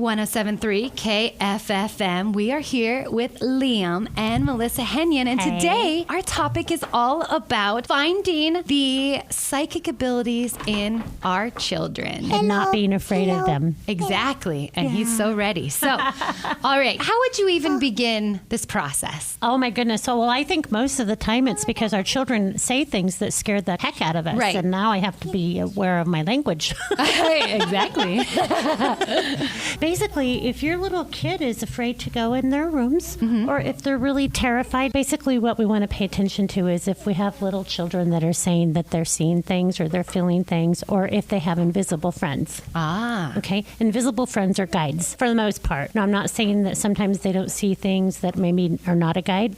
1073 KFFM. We are here with Liam and Melissa Henyon, and today our topic is all about finding the psychic abilities in our children. And not being afraid of them. Exactly, and he's so ready. So, all right, how would you even begin this process? Oh my goodness. So, well, I think most of the time it's because our children say things that scared the heck out of us. Right. And now I have to be aware of my language. Exactly. Basically, if your little kid is afraid to go in their rooms, or if they're really terrified, basically what we want to pay attention to is if we have little children that are saying that they're seeing things or they're feeling things, or if they have invisible friends. Okay? Invisible friends are guides for the most part. Now, I'm not saying that sometimes they don't see things that maybe are not a guide.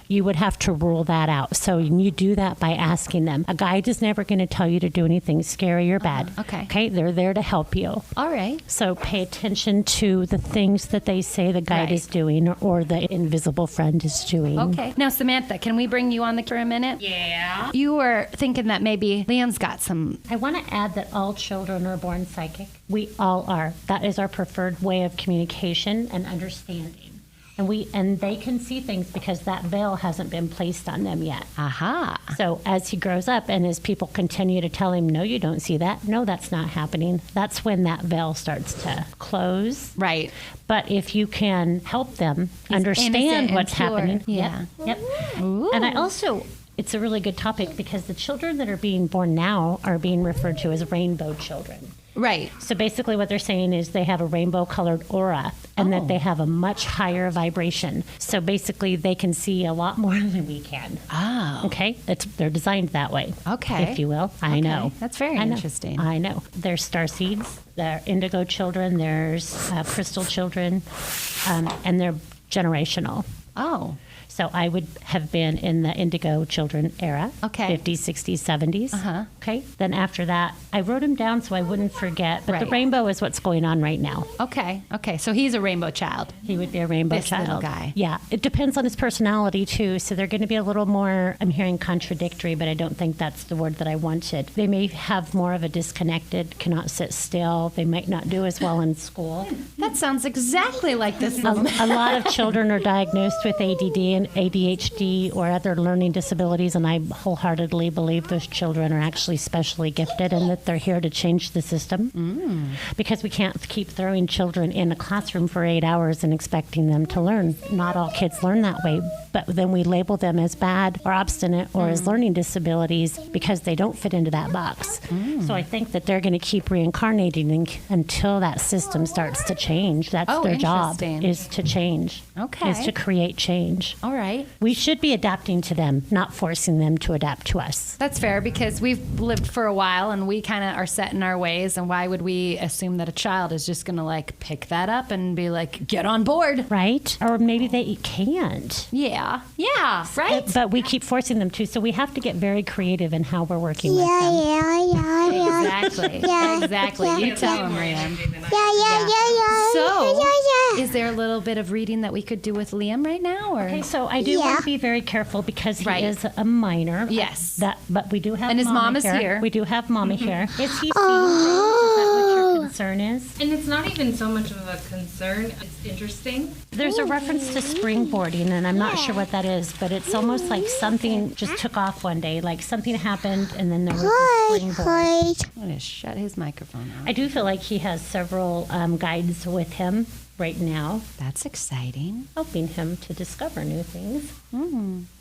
You would have to rule that out. So you do that by asking them. A guide is never going to tell you to do anything scary or bad. Okay? They're there to help you. All right. So pay attention to the things that they say the guide is doing or the invisible friend is doing. Okay. Now, Samantha, can we bring you on for a minute? Yeah. You were thinking that maybe Liam's got some... I want to add that all children are born psychic. We all are. That is our preferred way of communication and understanding. And they can see things because that veil hasn't been placed on them yet. So as he grows up and as people continue to tell him, no, you don't see that. No, that's not happening. That's when that veil starts to close. Right. But if you can help them understand what's happening. Yep. Ooh. And I also, it's a really good topic because the children that are being born now are being referred to as rainbow children. Right. So basically what they're saying is they have a rainbow-colored aura and that they have a much higher vibration. So basically they can see a lot more than we can. Oh. Okay? They're designed that way. Okay. If you will. I know. That's very interesting. I know. There's star seeds. There are indigo children. There's crystal children. And they're generational. Oh. So I would have been in the indigo children era. Okay. 50s, 60s, 70s. Okay. Then after that, I wrote them down so I wouldn't forget. But the rainbow is what's going on right now. Okay. So he's a rainbow child. He would be a rainbow This child. little guy. Yeah. It depends on his personality, too. So they're going to be a little more, I'm hearing contradictory, but I don't think that's the word that I wanted. They may have more of a disconnected, cannot sit still. They might not do as well in school. That sounds exactly like this. A lot of children are diagnosed with ADD and ADHD or other learning disabilities, and I wholeheartedly believe those children are actually specially gifted and that they're here to change the system. Because we can't keep throwing children in a classroom for 8 hours and expecting them to learn. Not all kids learn that way, but then we label them as bad or obstinate or as learning disabilities because they don't fit into that box. So I think that they're going to keep reincarnating until that system starts to change. That's their job, is to change. Is to create change. All right. We should be adapting to them, not forcing them to adapt to us. That's fair because we've lived for a while and we kind of are set in our ways. And why would we assume that a child is just going to like pick that up and be like, get on board? Right? Or maybe they can't. Yeah. Right. But we keep forcing them to. So we have to get very creative in how we're working with them. Exactly. You tell them, Liam. So, is there a little bit of reading that we could do with Liam right now? Or? Okay, so I do want to be very careful because he is a minor. Yes. But we do have and his Mama mom is here. We do have Mama here. Is he seeing things? Is that what your concern is? And it's not even so much of a concern. It's interesting. There's a reference to springboarding, and I'm not sure what that is, but it's almost like something just took off one day. Like something happened, and then there was a springboard. I'm going to shut his microphone off. I do feel like he has several guides with him right now. That's exciting. Helping him to discover new things.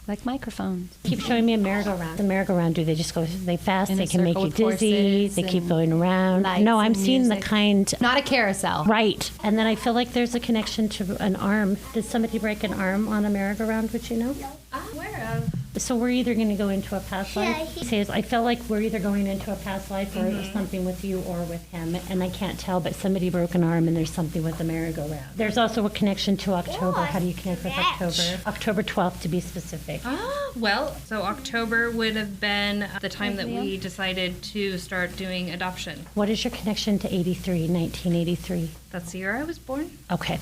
Like microphones. Keep showing me a merry-go-round. The merry-go-round, do they just go, they fast, In they a can make circle you with dizzy, horses they keep and going around. lights No, I'm and seeing the music. kind. Not a carousel. Right. And then I feel like there's a connection to an arm. Did somebody break an arm on a merry-go-round, would you know? I'm aware of. So we're either going to go into a past life. He says, I feel like we're either going into a past life or something with you or with him. And I can't tell, but somebody broke an arm and there's something with the merry-go-round. There's also a connection to October. How do you connect with October? October 12th to be specific. So October would have been the time that we decided to start doing adoption. What is your connection to 1983? That's the year I was born. Okay.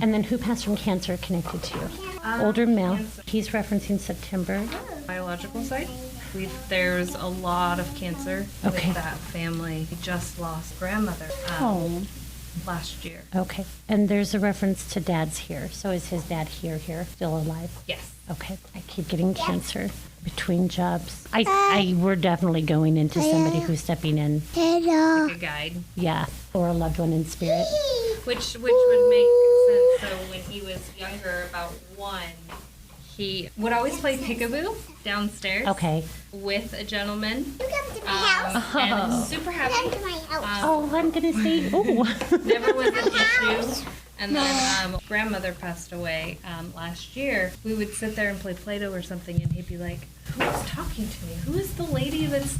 And then who passed from cancer connected to you? Older male. He's referencing September. Biological side. There's a lot of cancer Okay. with that family. We just lost grandmother. last year. Okay. And there's a reference to dad's here. So is his dad here, still alive? Yes. Okay. I keep getting cancer between jobs. We're definitely going into somebody who's stepping in. Like a guide, Yeah. Or a loved one in spirit. which would make sense. So when he was younger, about 1, he would always play peekaboo downstairs. Okay. With a gentleman. You come to my house. And super happy. Come to my house. Oh, I'm going to say, oh. Never was an issue. And then grandmother passed away last year. We would sit there and play Play-Doh or something, and he'd be like, "Who is talking to me? Who is the lady that's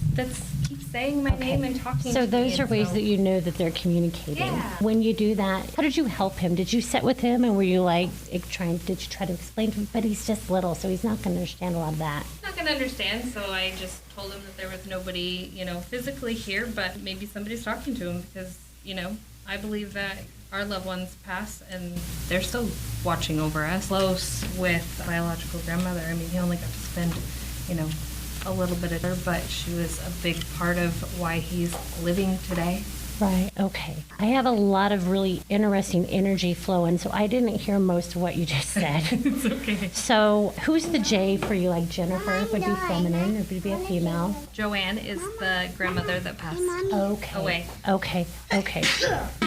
keeps saying my name and talking to So me?" those are And ways so- that you know that they're communicating. Yeah. When you do that, how did you help him? Did you sit with him and were you like did you try to explain to him? But he's just little, so he's not going to understand a lot of that. Not gonna understand, so I just told him that there was nobody, physically here, but maybe somebody's talking to him because, I believe that our loved ones pass and they're still watching over us. Close with biological grandmother. I mean, he only got to spend, a little bit of her, but she was a big part of why he's living today. Right, okay. I have a lot of really interesting energy flowing, so I didn't hear most of what you just said. It's okay. So who's the J for you? Like Jennifer would be feminine or would it be a female? Joanne is the grandmother that passed Okay. away. Okay.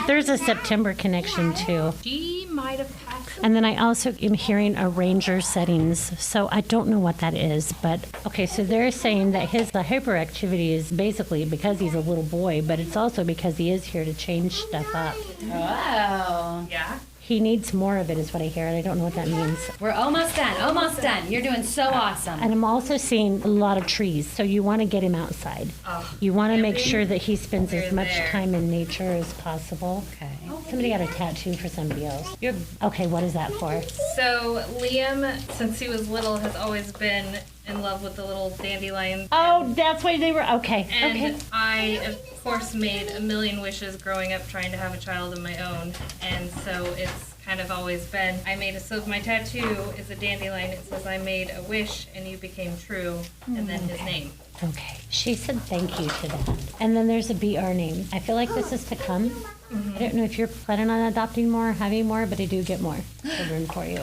There's a September connection too. She might have passed. And then I also am hearing a ranger settings. So I don't know what that is, but okay, so they're saying that the hyperactivity is basically because he's a little boy, but it's also because he is here to change stuff up. Oh. Yeah. He needs more of it is what I hear, and I don't know what that means. We're almost done. Almost done. You're doing so awesome. And I'm also seeing a lot of trees, so you want to get him outside. Oh, You want to make every- sure that he spends as They're much there. time in nature as possible. Okay. Somebody got a tattoo for somebody else. Okay, what is that for? So Liam, since he was little, has always been in love with the little dandelions. Oh, that's why they were, okay, And okay. I, of course, made a million wishes growing up trying to have a child of my own. And so it's kind of always been, so my tattoo is a dandelion. It says, "I made a wish and you became true," and then his name. Okay, she said thank you to that. And then there's a BR name. I feel like this is to come. I don't know if you're planning on adopting more, having more, but I do get more children for you.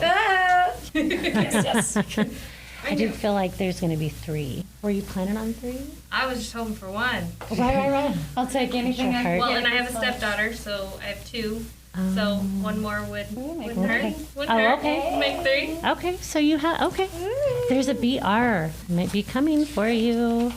Yes. I do feel like there's going to be 3. Were you planning on 3? I was just hoping for 1. Right. I'll take anything I Sure. Well, can and I get. have a stepdaughter, so I have 2. So one more wouldn't Okay. hurt. Wouldn't Oh, hurt. okay. Make 3. Okay, so you have, okay. There's a BR. Might be coming for you.